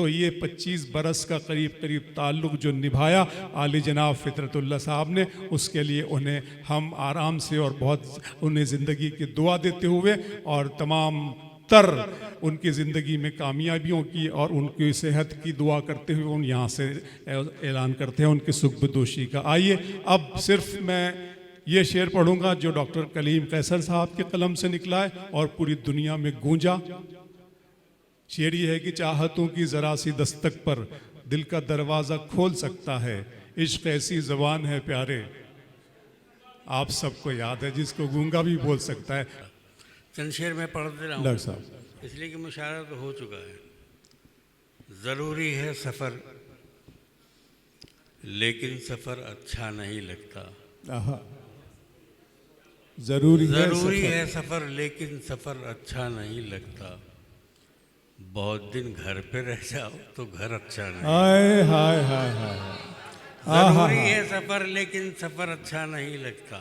तो ये 25 बरस का करीब करीब ताल्लुक़ जो निभाया आली जनाब फ़ितरतुल्लाह साहब ने, उसके लिए उन्हें हम आराम से और बहुत उन्हें ज़िंदगी की दुआ देते हुए और तमाम तर उनकी ज़िंदगी में कामयाबियों की और उनकी सेहत की दुआ करते हुए उन यहाँ से ऐलान करते हैं उनकी सुख बदोशी का। आइए अब सिर्फ मैं ये शेर पढ़ूंगा जो डॉक्टर कलीम कैसर साहब के कलम से निकला है और पूरी दुनिया में गूंजा। शेर ये है कि चाहतों की ज़रा सी दस्तक पर दिल का दरवाज़ा खोल सकता है, इश्क ऐसी ज़बान है प्यारे, आप सबको याद है, जिसको गूंगा भी बोल सकता है। चंद शेर में पढ़ दे रहा हूँ डॉक्टर साहब, इसलिए कि मुशायरा तो हो चुका है। ज़रूरी है सफ़र लेकिन सफ़र अच्छा नहीं लगता, ज़रूरी है सफ़र लेकिन सफ़र अच्छा नहीं लगता, बहुत दिन घर पे रह जाओ तो घर अच्छा नहीं। हाय हाय हाय हाय, ज़रूरी है सफ़र लेकिन सफ़र अच्छा नहीं लगता,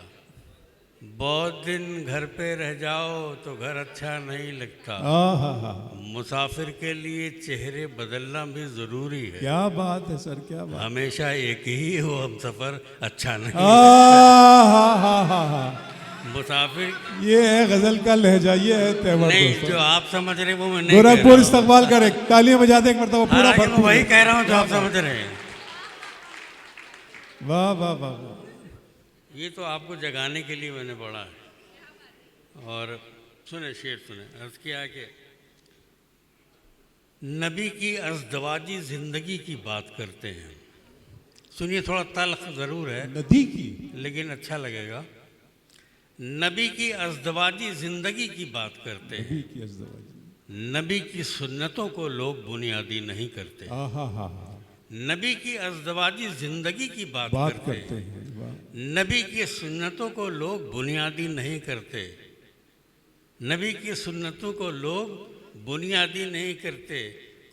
बहुत दिन घर पे रह जाओ तो घर अच्छा नहीं लगता, मुसाफिर के लिए चेहरे बदलना भी ज़रूरी है। क्या बात है सर, क्या बात। हमेशा एक ही हो हम सफ़र अच्छा नहीं। मुसाफिर ये है गजल का लहजा, ये है तेवर। नहीं, जो आप समझ रहे वो मैं नहीं। गोरखपुर इस्तकबाल करे, तालियां बजाते एक मरतबा पूरा मैं वही कह रहा हूँ जो आप समझ रहे हैं। वाह वाह वाह। ये तो आपको जगाने के लिए मैंने पढ़ा है। और सुने शेर सुने, अर्ज किया कि नबी की अज़दवाजी ज़िंदगी की बात करते हैं। सुनिए, थोड़ा तल्ख ज़रूर है नदी की, लेकिन अच्छा लगेगा। नबी की अज़दवाजी ज़िंदगी की बात करते हैं, नबी की सुन्नतों को लोग बुनियादी नहीं करते। नबी की अज़दवाजी ज़िंदगी की बात करते हैं, नबी की सुन्नतों को लोग बुनियादी नहीं करते, नबी की सुन्नतों को लोग बुनियादी नहीं करते,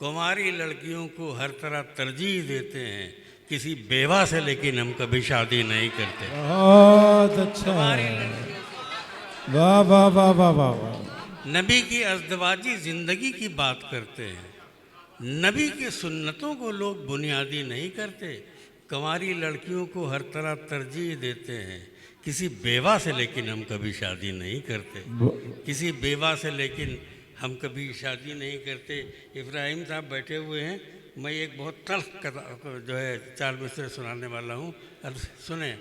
कुंवारी लड़कियों को हर तरह तरजीह देते हैं, किसी बेवा से लेकिन हम कभी शादी नहीं करते। बहुत अच्छा, वाह वाह वाह वाह वाह। नबी की अज़दवाजी ज़िंदगी की बात करते हैं, नबी की सुन्नतों को लोग बुनियादी नहीं करते, कुंवारी लड़कियों को हर तरह तरजीह देते हैं, किसी बेवा से लेकिन हम कभी शादी नहीं करते, किसी बेवा से लेकिन हम कभी शादी नहीं करते। इब्राहिम साहब बैठे हुए हैं, मैं एक बहुत तल्ख जो है 4 मिसरे सुनाने वाला हूँ, अब सुने,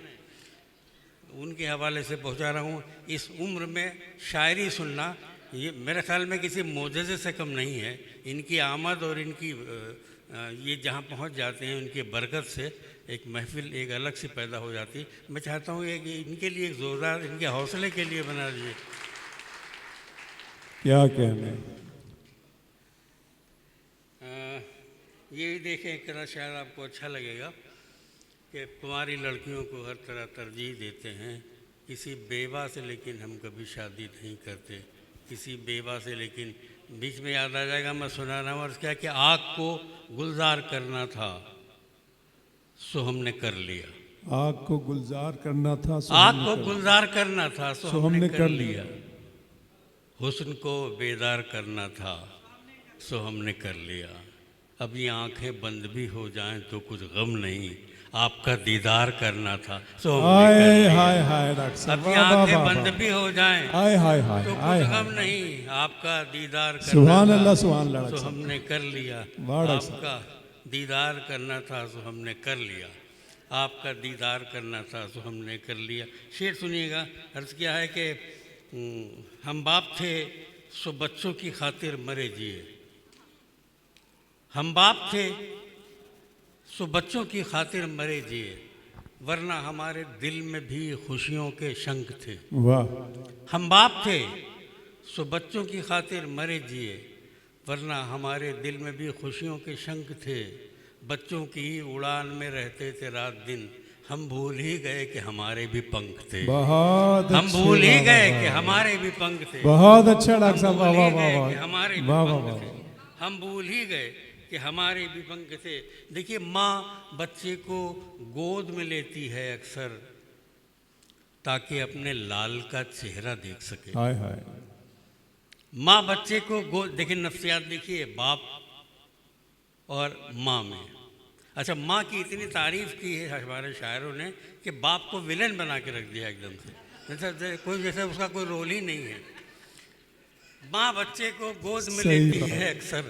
उनके हवाले से पहुँचा रहा हूँ। इस उम्र में शायरी सुनना ये मेरे ख्याल में किसी मोजज़े से कम नहीं है। इनकी आमद और इनकी ये जहाँ पहुँच जाते हैं उनकी बरकत से एक महफिल एक अलग सी पैदा हो जाती। मैं चाहता हूँ कि इनके लिए एक ज़ोरदार, इनके हौसले के लिए बना दीजिए। क्या कहने, ये देखें एक शायद आपको अच्छा लगेगा कि कुंवारी लड़कियों को हर तरह तरजीह देते हैं, किसी बेवा से लेकिन हम कभी शादी नहीं करते, किसी बेवा से लेकिन, बीच में याद आ जाएगा मैं सुना रहा हूँ। और क्या कि आग को गुलजार करना था सो हमने कर लिया, आग को गुलजार करना था, आग को गुलजार करना था सो हमने कर लिया, हुस्न को बेदार करना था सो हमने कर लिया, अब ये आंखें बंद भी हो जाएं तो कुछ गम नहीं, आपका दीदार करना था सो हमने कर लिया। हाय हाय डॉक्टर साहब, अब ये आंखें बंद भी हो जाएं हाय हाय हाय, तो कुछ गम नहीं, आपका दीदार करना सुभान था अल्लाह, सुभान अल्लाह, सो हमने कर लिया, आपका दीदार करना था सो हमने कर लिया, आपका दीदार करना था सो हमने कर लिया। शेर सुनिएगा, अर्ज़ किया है कि हम बाप थे सो बच्चों की खातिर मरे जिए, हम बाप थे सो बच्चों की खातिर मरे जिए, वरना हमारे दिल में भी खुशियों के शंख थे। वाह। हम बाप थे सो बच्चों की खातिर मरे जिए, वरना हमारे दिल में भी खुशियों के शंख थे, बच्चों की ही उड़ान में रहते थे रात दिन, हम भूल ही गए कि हमारे भी पंख थे। बहुत हम भूल ही गए कि हमारे भी पंख थे। बहुत अच्छा डॉक्टर साहब, वाह वाह वाह वाह, हमारे भी पंख थे, हम भूल ही गए कि हमारे भी पंख थे। देखिए, माँ बच्चे को गोद में लेती है अक्सर ताकि अपने लाल का चेहरा देख सके। हाय हाय। माँ बच्चे को गोद, देखिए नफ्सियात देखिए, बाप और माँ में। अच्छा, माँ की इतनी तारीफ की है हमारे शायरों ने कि बाप को विलन बना के रख दिया एकदम से, जैसे उसका कोई रोल ही नहीं है। माँ बच्चे को गोद में सही लेती बात। है अक्सर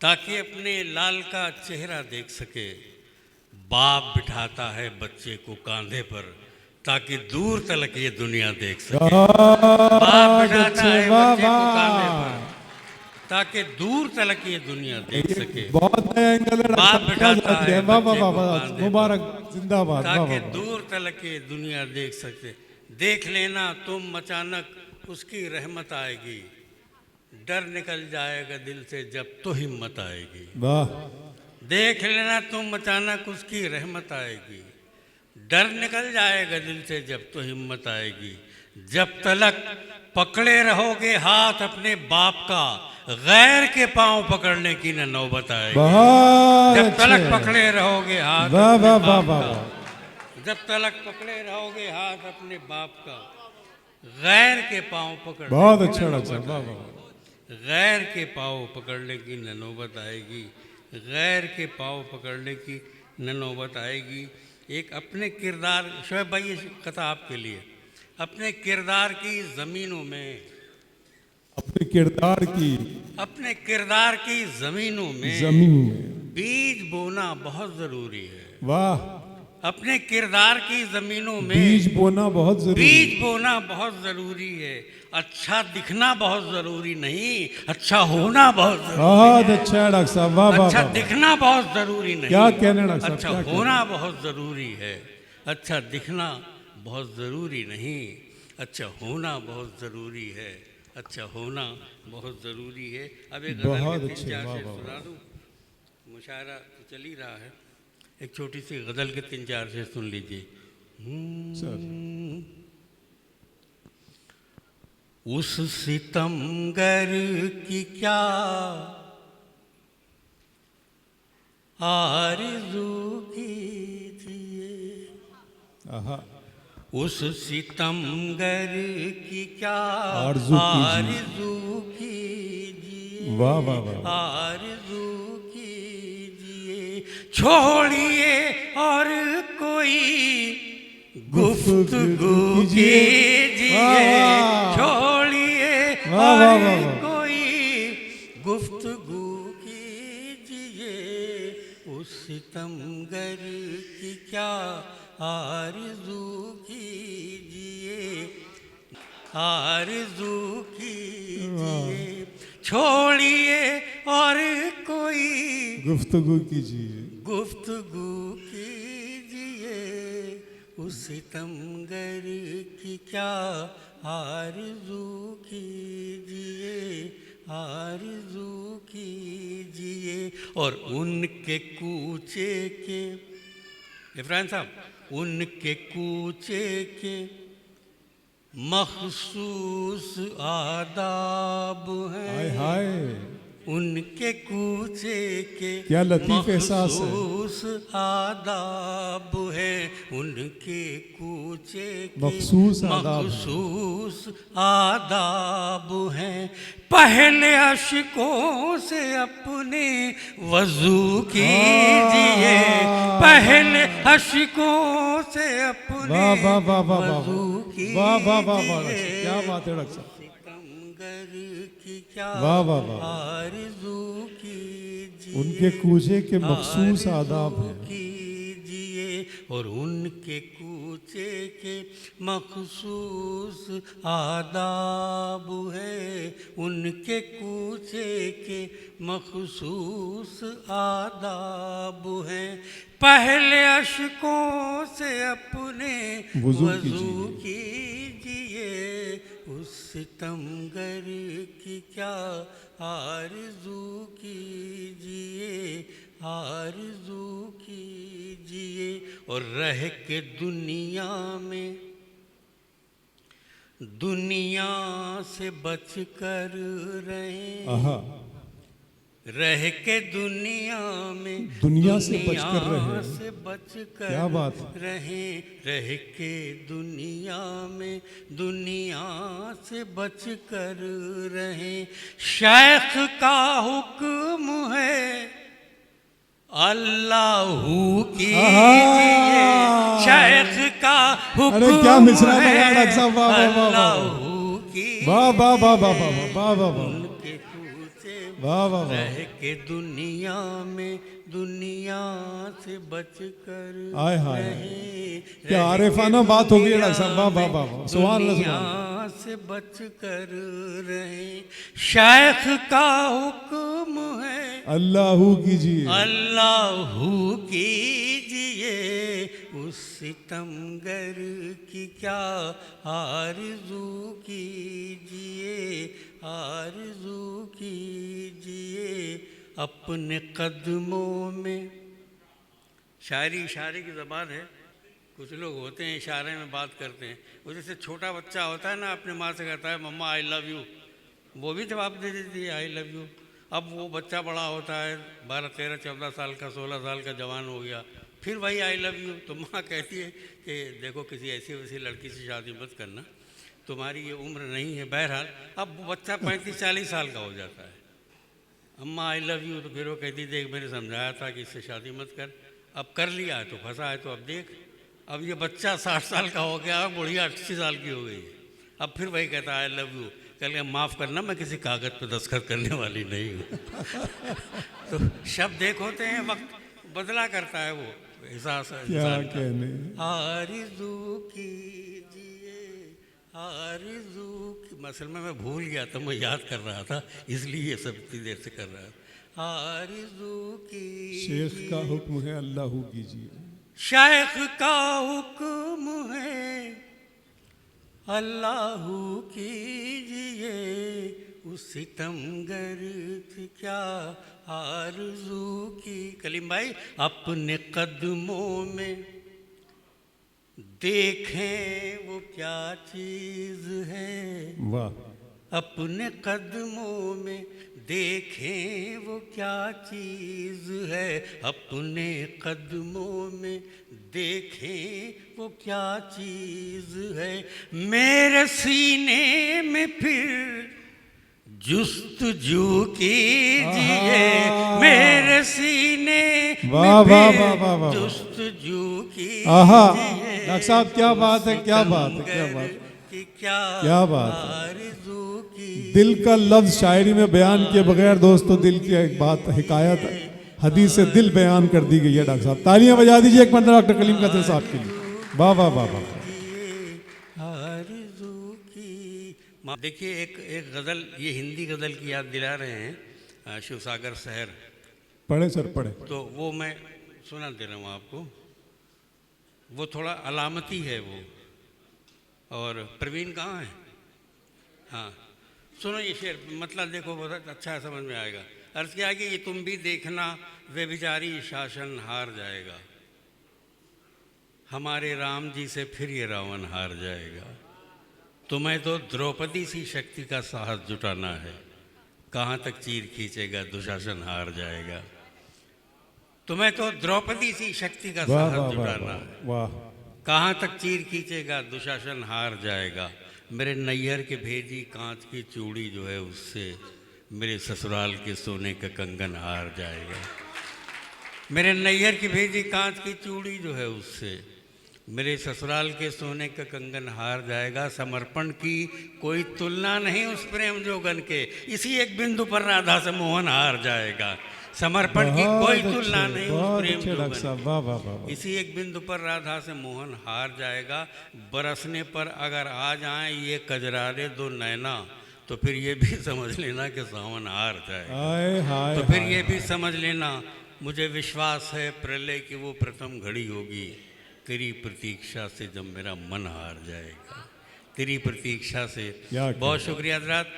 ताकि अपने लाल का चेहरा देख सके। बाप बिठाता है बच्चे को कांधे पर ताकि दूर तलक ये दुनिया देख सके। बाप बिठाता है बच्चे को कांधे पर ताकि दूर तलक ये दुनिया देख सके। बहुत नया एंगल है, बाप बिठाता है वाह वाह बच्चे वाह को वाह, कांधे मुबारक, पर जिंदाबाद, वाह ताकि वाह। दूर तलक ये दुनिया देख सके। देख लेना तुम अचानक उसकी रहमत आएगी, डर निकल जाएगा दिल से जब तो हिम्मत आएगी। वाह, देख लेना तुम अचानक उसकी रहमत आएगी, डर निकल जाएगा दिल से जब तो हिम्मत आएगी। जब तलक पकड़े रहोगे हाथ अपने बाप का, गैर के पांव पकड़ने की न नौबत आएगी। बहुत जब तलक अच्छे। पकड़े रहोगे हाथ वाह अपने वाह बाप वाह वाह का, वाह। जब तलक पकड़े रहोगे हाथ अपने बाप का, गैर के पांव पकड़ने बहुत की अच्छा न डॉक्टर नौबत साहब, वाह आएगी। वाह। गैर के पाँव पकड़ने की न नौबत आएगी, गैर के पाँव पकड़ने की न नौबत आएगी। एक अपने किरदार, शोएब भाई ये कथा आपके लिए, अपने किरदार की ज़मीनों में, अपने किरदार की अपने किरदार की ज़मीनों में जमीन में, बीज बोना बहुत ज़रूरी है। वाह, अपने किरदार की ज़मीनों में बीज बोना बहुत जरूरी बीज बोना बहुत ज़रूरी है। अच्छा दिखना बहुत ज़रूरी नहीं, अच्छा होना बहुत ज़रूरी। बहुत अच्छा है डॉक्टर साहब, वाह वाह अच्छा वाह। दिखना बहुत ज़रूरी नहीं, क्या कहने डॉक्टर साहब, अच्छा क्या कहने। होना बहुत ज़रूरी है। अच्छा दिखना बहुत ज़रूरी नहीं, अच्छा होना बहुत ज़रूरी है। अच्छा होना बहुत ज़रूरी है। अब एक गज़ल बहुत के तीन अच्छे, चार वाह शेर वाह सुना दूँ, मुशायरा तो चल ही रहा है। एक छोटी सी गज़ल के तीन चार शेर सुन लीजिए। सर। उस सितमगर की क्या आरज़ू कीजिए, आहा, उस सितमगर की क्या आरज़ू कीजिए। आरज़ू कीजिए, वाह वाह वाह। आरज़ू कीजिए। छोड़िए और कोई गुफ्तगू कीजिए, वाह। छोड़िए वाह, और वाह, वाह, वाह। कोई गुफ्तगू कीजिए। उस सितमगर की क्या आरज़ू कीजिए, आरज़ू कीजिए। छोड़िए और कोई गुफ्तगू कीजिए, गुफ्तगू कीजिए। उस सितमगर की क्या आरज़ू कीजिए, आरज़ू कीजिए। और उनके कूचे के, इब्राहिम साहब, उनके कूचे के मखसूस आदाब हैं। हाय हाय, उनके कूचे के क्या लतीफ़ एहसास है। मखसूस आदाब है। उनके कूचे के मखसूस आदाब है। मखसूस आदाब हैं। पहले अशकों से अपने वज़ू कीजिए, पहले अशकों से अपने वाह वाह वाह वाह वाह वज़ू वाह वाह वाह वाह, कीजिए। क्या बात है डॉक्टर साहब, सितमगर की क्या वाह वाह वाह। आरज़ू कीजिए, उनके कूचे के मखसूस आदाब हैं। कीजिए। और उनके कूचे के मखसूस आदाब है। उनके कूचे के मखसूस आदाब है। पहले अशकों से अपने वज़ू वज़ू कीजिए। उस सितमगर की क्या आरज़ू कीजिए, आरज़ू कीजिए। और रह के दुनिया में, दुनिया से बच कर रहें। आहा, रह के दुनिया में, दुनिया से बचकर रहें। दुनिया से बचकर क्या बात है। रहें। रह के दुनिया में, दुनिया से बचकर रहें। शेख का हुक्म है अल्लाहू की आहा। शेख का हुक्म अरे क्या मिसरा है, लगा डॉक्टर साहब, वाह, वाह, वाह, वाह। अल्लाहू की वाह वाह वाह वाह वाह वाह वाह वाह उनके पूछे वाह वाह वाह। रह के दुनिया में दुनिया से बचकर आय हाय। रहे, क्या रह आरिफाना के बात होगी दुनिया डॉक्टर साहब, वाह वाह वाह वाह। सुभान अल्लाह, दुनिया सुभान अल्लाह। से बचकर रहे। शेख का हुक्म है, अल्लाहू कीजिए, अल्लाहू कीजिए, उस सितमगर की क्या आरज़ू कीजिए, आरज़ू कीजिए अपने कदमों में। शायरी इशारे की ज़बान है। कुछ लोग होते हैं इशारे में बात करते हैं। वो जैसे छोटा बच्चा होता है ना, अपने माँ से कहता है मम्मा आई लव यू, वो भी जवाब दे देती है आई लव यू। अब वो बच्चा बड़ा होता है, 12, 13, 14 साल का, 16 साल का जवान हो गया, फिर वही आई लव यू। तो माँ कहती है कि देखो किसी ऐसी वैसी लड़की से शादी मत करना, तुम्हारी ये उम्र नहीं है। बहरहाल अब वो बच्चा 35-40 साल का हो जाता है, अम्मा आई लव यू। तो फिर वो कहती देख मैंने समझाया था कि इससे शादी मत कर, अब कर लिया है तो फंसा है, तो अब देख अब ये बच्चा 60 साल का हो गया, बुढ़िया 80 साल की हो गई है, अब फिर वही कहता है आई लव यू। कल के माफ़ करना मैं किसी कागज़ पे दस्तखत करने वाली नहीं हूँ। तो शब्द एक होते हैं, वक्त बदला करता है वो एहसास क्या इंसान का। कहने। आरज़ू कीजिए, आरज़ू की मसल में मैं भूल गया था, मैं याद कर रहा था इसलिए ये सब इतनी देर से कर रहा था। आरज़ू कीजिए, शेख का हुक्म है, अल्लाहू कीजिए, शेख का हुक्म है, अल्लाहू कीजिए, उस सितमगर की क्या आरज़ू की। कलीम भाई अपने कदमों में देखें वो क्या चीज़ है, वाह। अपने कदमों में देखें वो क्या चीज़ है, अपने कदमों में देखें वो क्या चीज़ है। मेरे सीने में फिर जुस्तजू कीजिए, मेरे सीने वाह, में वाह, फिर वाह, वाह, वाह। जुस्तजू आहा। कीजिए। डॉक्टर साहब क्या बात है, क्या बात है, क्या बात है, कि क्या बात है। आरज़ू की। दिल का लफ्ज शायरी में बयान किए बगैर दोस्तों, दिल की एक बात हिकायत हदीस से दिल बयान कर दी गई है। डॉक्टर साहब तालियां बजा दीजिए एक मरतबा डॉक्टर कलीम कादिर साहब के लिए। वाह वाह वाह वाह। आरज़ू की। देखिए एक गज़ल, ये हिंदी गज़ल की याद दिला रहे हैं, शिवसागर शहर। पढ़े सर पढ़े। तो वो मैं सुना दे रहा हूँ आपको, वो थोड़ा अलामती है वो। और प्रवीण कहाँ है? हाँ सुनो ये शेर, मतलब देखो बहुत अच्छा है, समझ में आएगा। अर्ज़ किया कि ये तुम भी देखना व्यभिचारी शासन हार जाएगा, हमारे राम जी से फिर ये रावण हार जाएगा। तुम्हें तो द्रौपदी सी शक्ति का साहस जुटाना है, कहाँ तक चीर खींचेगा दुशासन हार जाएगा। तुम्हें तो द्रौपदी सी शक्ति का वाह साहस वाह वाह जुटाना है, वाह। कहाँ तक चीर खींचेगा दुशासन हार जाएगा। मेरे नैहर के भेजी कांच की चूड़ी जो है उससे मेरे ससुराल के सोने का कंगन हार जाएगा। मेरे नैहर की भेजी कांच की चूड़ी जो है उससे मेरे ससुराल के सोने का कंगन हार जाएगा। समर्पण की कोई तुलना नहीं उस प्रेम जोगन के, इसी एक बिंदु पर राधा से मोहन हार जाएगा। समर्पण की कोई तुलना नहीं उस प्रेम जोगन, इसी एक बिंदु पर राधा से मोहन हार जाएगा। बरसने पर अगर आ जाएं ये कजरारे दो नैना, तो फिर ये भी समझ लेना कि सावन हार जाएगा। तो फिर ये भी समझ लेना, मुझे विश्वास है प्रलय की वो प्रथम घड़ी होगी, तेरी प्रतीक्षा से जब मेरा मन हार जाएगा, तेरी प्रतीक्षा से। बहुत शुक्रिया हज़रात।